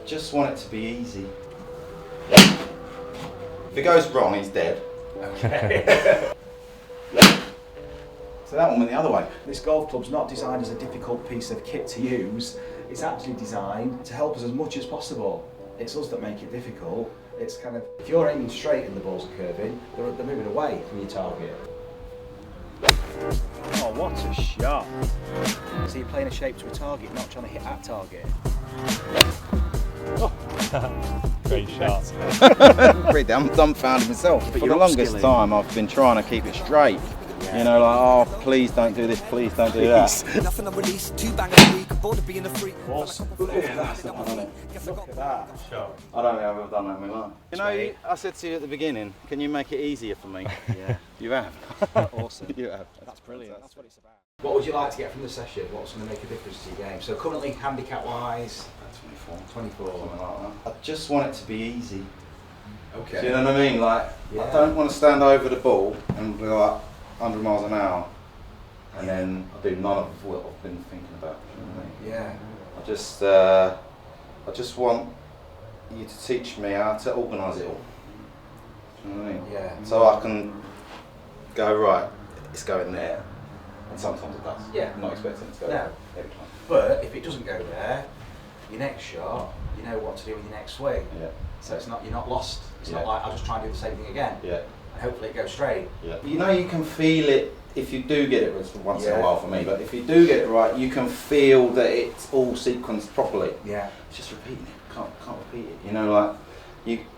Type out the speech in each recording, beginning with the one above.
just want it to be easy. If it goes wrong, he's dead. Okay. So that one went the other way. This golf club's not designed as a difficult piece of kit to use. It's actually designed to help us as much as possible. It's us that make it difficult. It's kind of, if you're aiming straight and the balls are curving, they're moving away from your target. Oh, what a shot. So you're playing a shape to a target, not trying to hit that target. Oh. Great shot. I'm dumbfounded myself. For the longest time, I've been trying to keep it straight. You know, like, oh, please don't do this, please don't do that. Look at that Shot. I don't think I've ever done that in my life. You know, I said to you at the beginning, can you make it easier for me? Yeah. You have. Awesome. You have. That's brilliant. That's what it's about. What would you like to get from the session? What's going to make a difference to your game? So currently, handicap-wise? 24. Something like that. I just want it to be easy. Okay. Do you know what I mean? Like, Yeah. I don't want to stand over the ball and be like 100 miles an hour and then I do none of what I've been thinking about. You know what I mean? Yeah. I just want you to teach me how to organise it all. Do you know what I mean? Yeah. So I can go, right, it's going there. And sometimes it does. Yeah. I'm not expecting it to go No. there every time. But if it doesn't go there, your next shot, you know what to do with your next swing. Yeah. So it's not, you're not lost. It's not Yeah. like I'll just try and do the same thing again. Yeah. And hopefully it goes straight. Yeah. You know, you can feel it if you do get it once in Yeah. a while for me, but if you do get it right, you can feel that it's all sequenced properly. Yeah. It's just repeating it. Can't repeat it. You know, like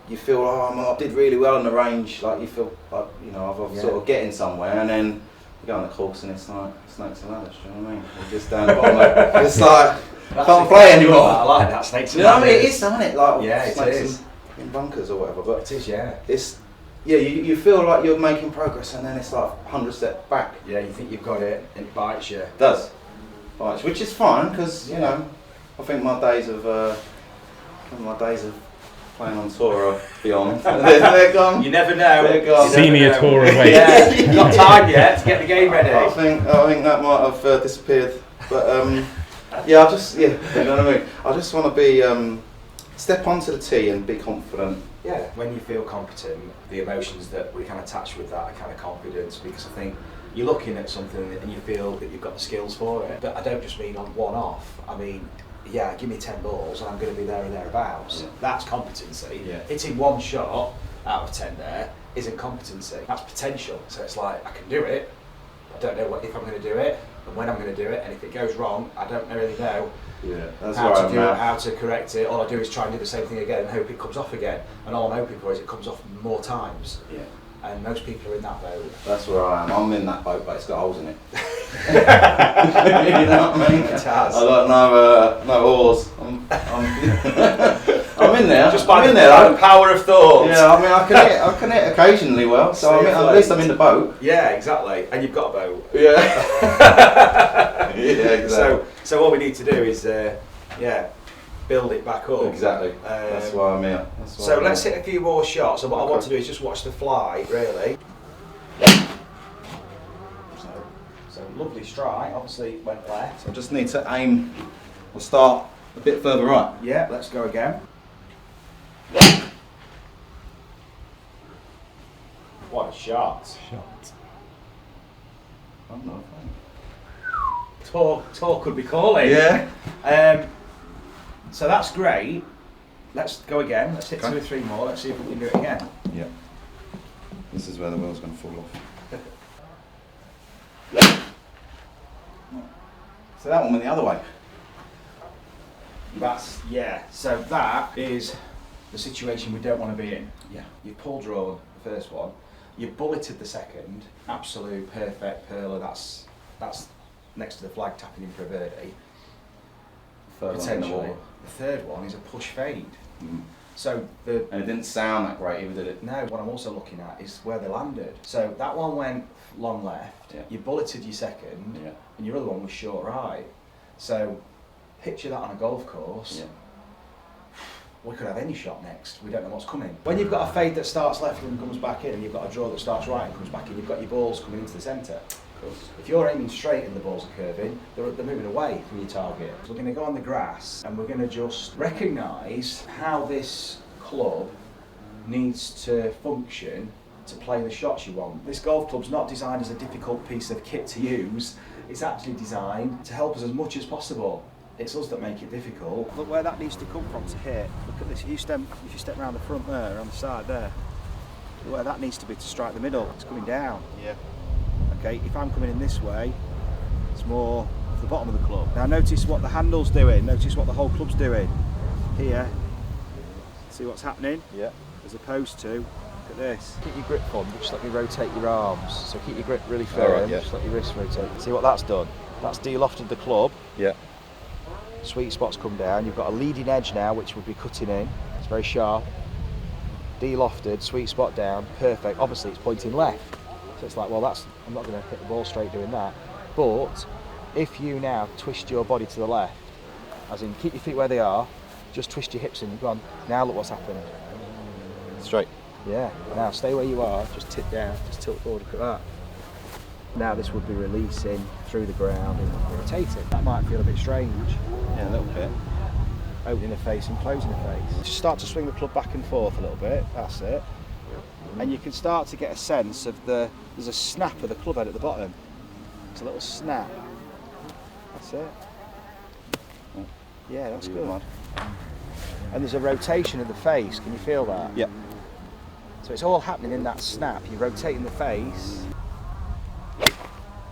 you feel, oh, I did really well in the range. Like you feel like, you know, I'm Yeah. sort of getting somewhere, and then you go on the course and it's like snakes and ladders. Do you know what I mean? You're just down the bottom. Like, it's like I can't play anymore. I like that, snakes and You know what I mean? ladders. It is, isn't it? Like Yeah, it snakes is. in bunkers or whatever. But It is, yeah. it's, yeah, you feel like you're making progress, and then it's like 100 steps back. Yeah, you think you've got it, and it bites you. It does, which is fine because you know, I think my days of playing on tour are beyond. they're gone. You never know. They're gone. Senior tour away. Yeah, you've got time yet to get the game ready. I think that might have disappeared, but yeah, you know what I mean. I just want to be step onto the tee and be confident. Yeah, when you feel competent, the emotions that we can attach with that are kind of confidence, because I think you're looking at something and you feel that you've got the skills for it. But I don't just mean on one off. I mean, yeah, give me 10 balls and I'm going to be there or thereabouts. Yeah. That's competency. Yeah. Hitting one shot out of 10 there isn't competency. That's potential. So it's like, I can do it. I don't know if I'm going to do it and when I'm going to do it. And if it goes wrong, I don't really know. Yeah, that's how where to I'm do it, at. how to correct it. All I do is try and do the same thing again and hope it comes off again. And all I'm hoping for is it comes off more times. Yeah. And most people are in that boat. That's where I am. I'm in that boat, but it's got holes in it. You know what I mean? It has. I got no oars. I'm in there. Just by I'm in the there. power of thought. Yeah, I mean, I can hit occasionally well, so I mean, at least I'm in the boat. Yeah, exactly. And you've got a boat. Yeah. Yeah, exactly. So what we need to do is, build it back up. Exactly. That's why I'm here. So let's hit a few more shots. And what I want to do is just watch the fly, really. So lovely strike. Obviously went left. So I just need to aim. We'll start a bit further right. Yeah, let's go again. What a shot. I'm not Talk could be calling. Yeah. So that's great. Let's go again. Let's hit Okay. 2 or 3 more. Let's see if we can do it again. Yeah. This is where the wheel's going to fall off. So that one went the other way. So that is the situation we don't want to be in. Yeah. You pull drawn the first one. You bulleted the second. Absolute perfect perler. That's next to the flag tapping in for a birdie. Third one in the Potentially. water. The third one is a push fade. Mm. So And it didn't sound that great either, did it? now what I'm also looking at is where they landed. So that one went long left. Yeah. You bulleted your second. Yeah. And your other one was short right. So picture that on a golf course. Yeah. We could have any shot next. We don't know what's coming. When you've got a fade that starts left and comes back in, and you've got a draw that starts right and comes back in, you've got your balls coming into the centre. If you're aiming straight and the balls are curving, they're moving away from your target. So we're going to go on the grass and we're going to just recognise how this club needs to function to play the shots you want. This golf club's not designed as a difficult piece of kit to use. It's actually designed to help us as much as possible. It's us that make it difficult. Look where that needs to come from to hit. Look at this. If you step around the front there, around the side there, look where that needs to be to strike the middle. It's coming down. Yeah. Okay, if I'm coming in this way, it's more off the bottom of the club. Now notice what the handle's doing. Notice what the whole club's doing. Here, see what's happening? Yeah. As opposed to, look at this. Keep your grip on, just let me rotate your arms. So keep your grip really firm, Alright, yeah. just let your wrist rotate. See what that's done? That's de-lofted the club. Yeah. Sweet spot's come down. You've got a leading edge now, which would be cutting in. It's very sharp. De-lofted, sweet spot down, perfect. Obviously it's pointing left. So it's like, well, I'm not going to hit the ball straight doing that. But if you now twist your body to the left, as in keep your feet where they are, just twist your hips in, go on, now look what's happened. Straight. Yeah, now stay where you are, just tip down, just tilt forward, look at that. Now this would be releasing through the ground and rotating. That might feel a bit strange. Yeah, a little bit. Opening the face and closing the face. Just start to swing the club back and forth a little bit, that's it. And you can start to get a sense of there's a snap of the club head at the bottom. It's a little snap. That's it. Yeah, that's good. And there's a rotation of the face, can you feel that? Yep. So it's all happening in that snap. You're rotating the face.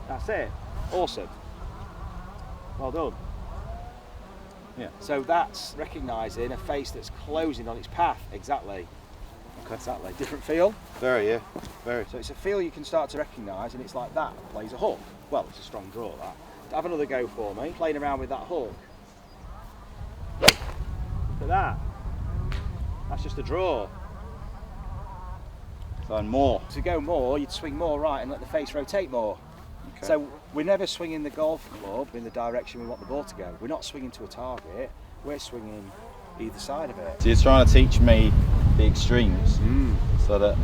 That's it. Awesome. Well done. Yeah. So that's recognising a face that's closing on its path. Exactly. Okay. Exactly. Different feel. Very, yeah. Very. So it's a feel you can start to recognise, and it's like that plays a hook. Well, it's a strong draw, that. Have another go for me, playing around with that hook. Look at that. That's just a draw. So more. To go more, you'd swing more right and let the face rotate more. Okay. So we're never swinging the golf club in the direction we want the ball to go. We're not swinging to a target, we're swinging either side of it. So you're trying to teach me the extremes so that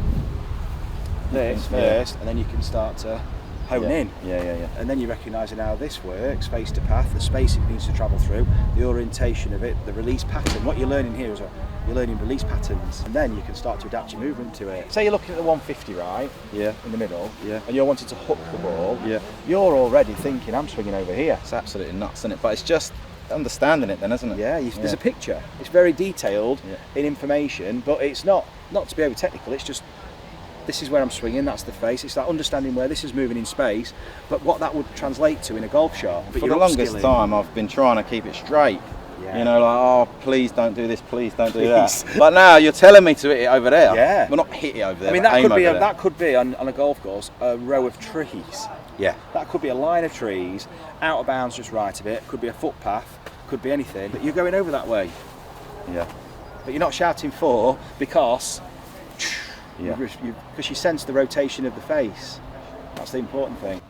This first, and then you can start to hone in. Yeah. And then you're recognising how this works, face to path, the space it needs to travel through, the orientation of it, the release pattern. What you're learning here is you're learning release patterns, and then you can start to adapt your movement to it. Say you're looking at the 150, right? Yeah. In the middle. Yeah. And you're wanting to hook the ball. Yeah. You're already thinking, I'm swinging over here. It's absolutely nuts, isn't it? But it's just understanding it then, isn't it? Yeah, there's a picture. It's very detailed in information, but it's not to be over technical, it's just this is where I'm swinging, that's the face. It's that understanding where this is moving in space, but what that would translate to in a golf shot. But For the longest time, I've been trying to keep it straight. Yeah. You know, like, oh, please don't do this, please don't do that. But now you're telling me to hit it over there. Yeah. Well, not hit it over there. I mean, but aim over there. that could be on a golf course a row of trees. Yeah. That could be a line of trees, out of bounds just right of it. Could be a footpath, could be anything. But you're going over that way. Yeah. But you're not shouting for because Yeah. because you sense the rotation of the face. That's the important thing.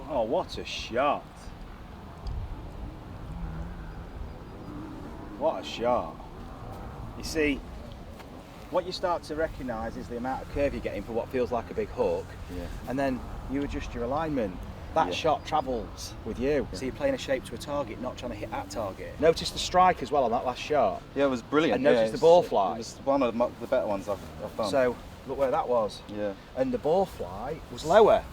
Oh, what a shot! What a shot! You see, what you start to recognise is the amount of curve you're getting for what feels like a big hook, and then you adjust your alignment. That shot travels with you. So you're playing a shape to a target, not trying to hit that target. Notice the strike as well on that last shot. Yeah, it was brilliant. And notice the ball fly. It was one of the better ones I've done. So look where that was. Yeah. And the ball fly was lower.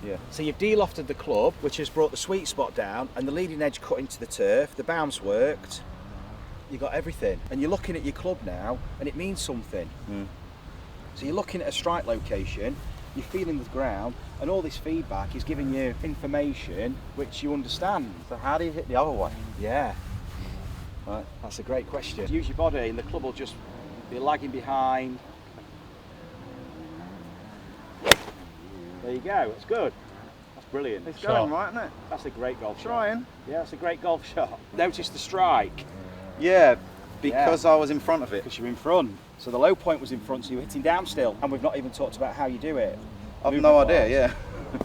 Yeah. So you've de-lofted the club, which has brought the sweet spot down, and the leading edge cut into the turf. The bounce worked. You got everything, and you're looking at your club now, and it means something. So you're looking at a strike location. You're feeling the ground, and all this feedback is giving you information which you understand. So how do you hit the other way? Yeah. Right. That's a great question. Use your body, and the club will just be lagging behind. There you go. It's good. That's brilliant. It's going right, isn't it? That's a great golf shot. Trying. Yeah, that's a great golf shot. Notice the strike. Yeah, because I was in front of it. Because you're in front. So the low point was in front, so you're hitting down still. And we've not even talked about how you do it. I've no idea, yeah.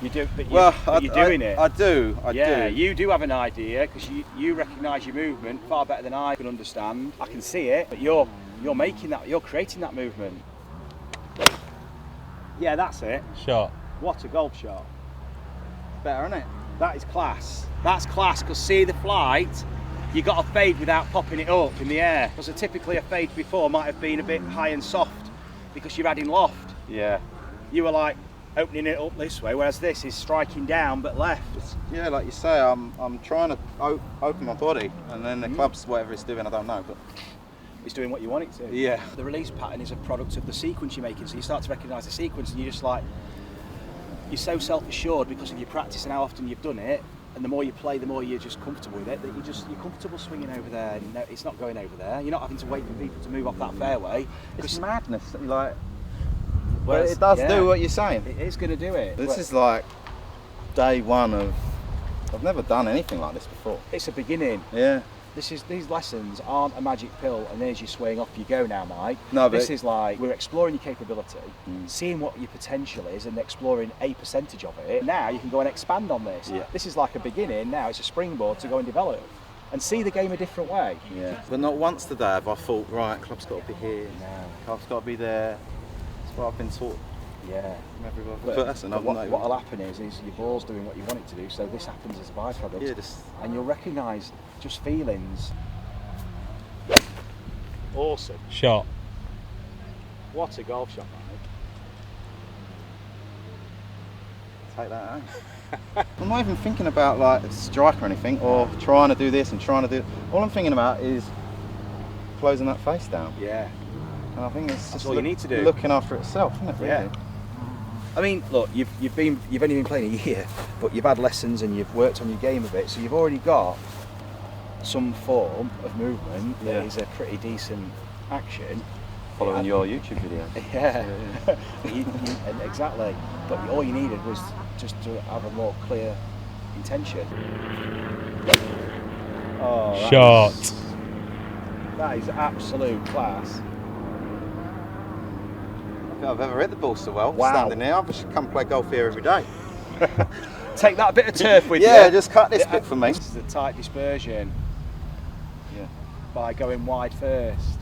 You do, but, Well, you're doing it. I do. You do have an idea, because you recognise your movement far better than I can understand. I can see it, but you're making that, you're creating that movement. Yeah, that's it. Shot. What a golf shot. Better, isn't it? That is class. That's class, because see the flight, you got a fade without popping it up in the air. Because typically a fade before might have been a bit high and soft because you're adding loft. Yeah. You were like opening it up this way, whereas this is striking down but left. Yeah, like you say, I'm trying to open my body, and then the club's whatever it's doing, I don't know, but It's doing what you want it to. yeah. The release pattern is a product of the sequence you're making, so you start to recognise the sequence and you're just like, you're so self-assured because of your practice and how often you've done it, and the more you play, the more you're just comfortable with it, that you're comfortable swinging over there, and no, it's not going over there. You're not having to wait for people to move off that fairway. It's madness, like, Well, but it does yeah, do what you're saying. It is going to do it. This But is like day one of, I've never done anything like this before. it's a beginning. Yeah. These lessons aren't a magic pill and there's your swing, off you go now, Mike. No, this but is like, we're exploring your capability, seeing what your potential is and exploring a percentage of it. Now you can go and expand on this. Yeah. This is like a beginning, now it's a springboard to go and develop and see the game a different way. yeah. But not once today have I thought, right, club's got to be here, No. club's got to be there. That's what I've been taught Yeah. from everyone. But, But that's another what note. will happen is your ball's doing what you want it to do, so this happens as a byproduct. Yeah, just And you'll recognise just feelings. Awesome. Shot. What a golf shot, Mike. take that home. I'm not even thinking about like a strike or anything, or trying to do this and trying to do. All I'm thinking about is closing that face down. Yeah. And I think it's That's just all you need to do. looking after itself, isn't it? Really? Yeah. I mean, look, you've only been playing a year, but you've had lessons and you've worked on your game a bit, so you've already got some form of movement that Yeah. is a pretty decent action. Following your YouTube video. Yeah. And exactly. But all you needed was just to have a more clear intention. Oh, that Shot. is- that is absolute class. I don't think I've ever hit the ball so well. Wow. Standing here, I should come play golf here every day. Take that bit of turf with you. Yeah, just cut this bit for me. This is a tight dispersion. Yeah. By going wide first,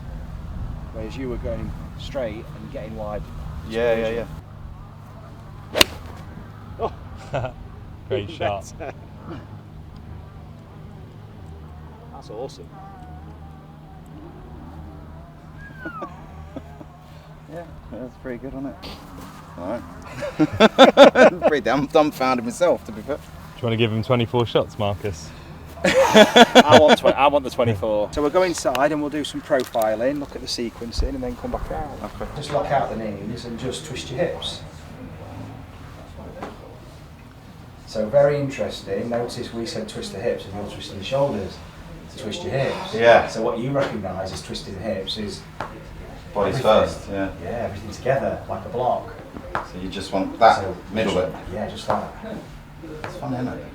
whereas you were going straight and getting wide. Yeah. dispersion. Oh, Great shot. that's awesome. Yeah, that's pretty good, isn't it? Alright. Pretty dumbfounded myself, to be fair. Do you want to give him 24 shots, Marcus? I want the 24. So we'll go inside and we'll do some profiling, look at the sequencing, and then come back out. Okay. Just lock out the knees and just twist your hips. So very interesting. Notice we said twist the hips and you're twisting the shoulders to twist your hips. Yeah. So what you recognise as twisting the hips is Bodies everything. first, yeah. Yeah, everything together like a block. So you just want that So middle bit. Yeah, just that. It's fun, isn't it?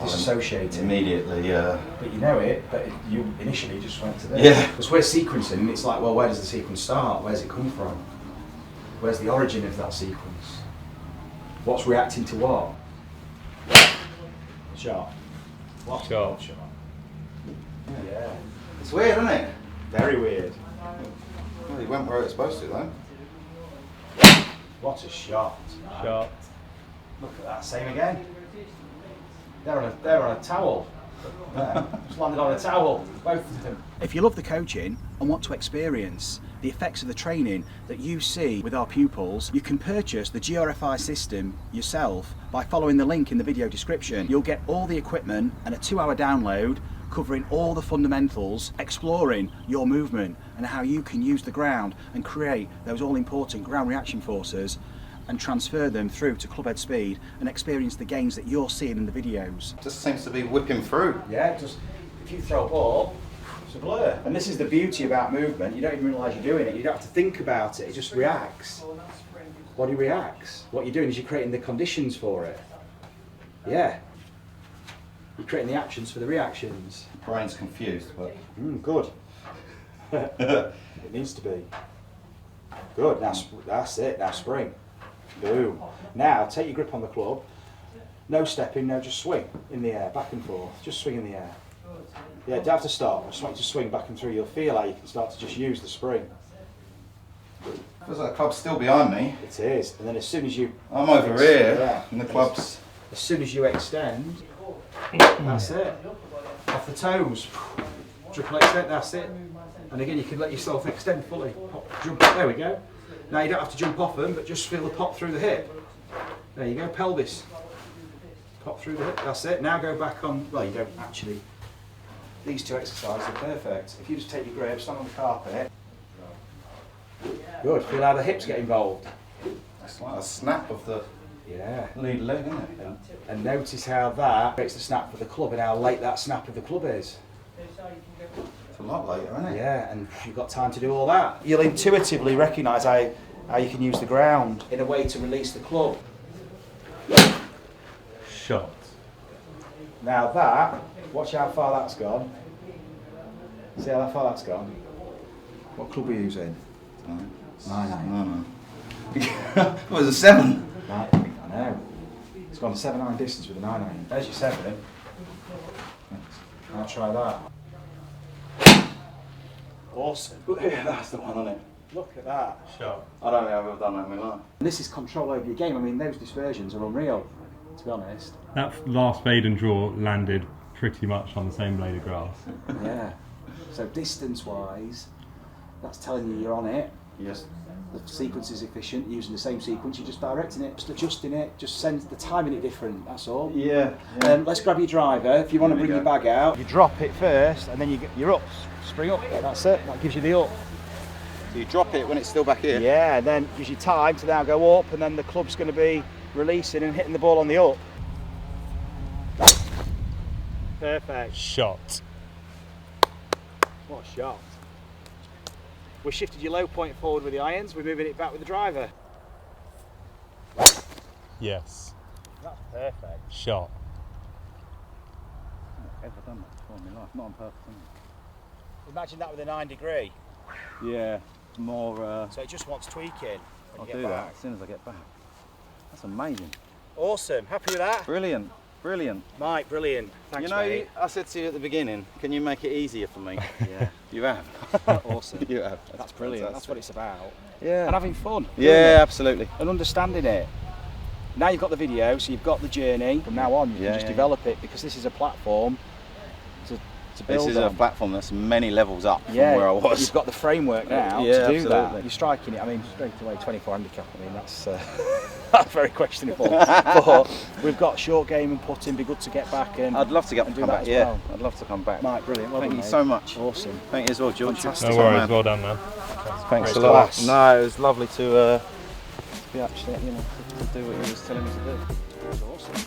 Disassociated. Immediately, But you know it, but you initially just went to this. Yeah. Because we're sequencing, it's like, well, where does the sequence start? Where's it come from? Where's the origin of that sequence? What's reacting to what? Shot. What? Shot. Shot. Yeah. It's weird, isn't it? Very weird. Well, he went where it was supposed to, though. What a shot. Shot. Look at that, same again. They're on a towel. Just landed on a towel, both of them. If you love the coaching and want to experience the effects of the training that you see with our pupils, you can purchase the GRFI system yourself by following the link in the video description. You'll get all the equipment and a 2-hour download covering all the fundamentals, exploring your movement and how you can use the ground and create those all-important ground reaction forces and transfer them through to clubhead speed and experience the gains that you're seeing in the videos. Just seems to be whipping through. Yeah, just if you throw a ball, it's a blur. And this is the beauty about movement. You don't even realise you're doing it. You don't have to think about it. It just reacts. Body reacts. What you're doing is you're creating the conditions for it. Yeah. You're creating the actions for the reactions. Brain's confused, but Good. It needs to be. Good. Now that's it. Now spring. Boom. Now take your grip on the club. No stepping. No, just swing in the air, back and forth. Just swing in the air. Yeah, don't have to stop. I just want you to swing back and through. You'll feel how you can start to just use the spring. Feels like the club's still behind me. It is. And then as soon as you... I'm over here, Yeah. and the club's... As soon as you extend, that's it. Off the toes. Triple extend, that's it. And again, you can let yourself extend fully. Pop, jump up, there we go. Now you don't have to jump off them, but just feel the pop through the hip. There you go, pelvis. Pop through the hip, that's it. Now go back on, well you don't actually. These two exercises are perfect. If you just take your grip, stand on the carpet. Good, feel how the hips get involved. It's like a snap of the Yeah. lead leg, isn't it? And notice how that creates the snap for the club and how late that snap of the club is. It's a lot later, isn't it? Yeah, and you've got time to do all that. You'll intuitively recognise how you can use the ground in a way to release the club. Shot. Now that, watch how far that's gone. See how far that's gone? What club are you using? 9-9. No. What was a 7? I know. It's gone 7-9 distance with a 9-9. There's your 7. I'll try that. Awesome. Yeah, that's the one, isn't it? Look at that. Shot. I don't think I've ever done that in my life. This is control over your game. I mean, those dispersions are unreal, to be honest. That last fade and draw landed pretty much on the same blade of grass. Yeah. So distance-wise, that's telling you you're on it. Yes. The sequence is efficient, using the same sequence, you're just directing it, just adjusting it, just send the timing it different, that's all. Yeah. Let's grab your driver. If you want to Here we bring go. your bag out, you drop it first and then you're up, spring up, that's it, that gives you the up. So you drop it when it's still back here? Yeah, and then gives you time to now go up and then the club's going to be releasing and hitting the ball on the up. Perfect. Shot. What a shot. We shifted your low point forward with the irons, we're moving it back with the driver. Yes. That's perfect. Shot. I've never done that before in my life, not on purpose. Imagine that with a 9-degree. Yeah, more. So it just wants tweaking when I'll you do get that back. as soon as I get back. That's amazing. Awesome, happy with that? Brilliant, brilliant. Mike, brilliant. Thanks, you know, mate. I said to you at the beginning, can you make it easier for me? Yeah, You have. awesome. You have. That's brilliant, that's what it's about. Yeah. And having fun. Yeah, absolutely. And understanding it. Now you've got the video, so you've got the journey. From now on, you can just develop it because this is a platform to build This is on. a platform that's many levels up from Yeah, where I was. you've got the framework now Yeah, to do that. absolutely. You're striking it. I mean, straight away 24 handicap. I mean, that's that's very questionable. But we've got short game and putting. Be good to get back and. I'd love to and do come that back. as Yeah, well. I'd love to come back. Mike, brilliant. Well Thank done, you mate. so much. Awesome. Thank you as well, George. Fantastic. No Top worries, man. well done, man. Thanks Great a lot. stuff. No, it was lovely to be actually, to do what you was telling me to do. That's awesome.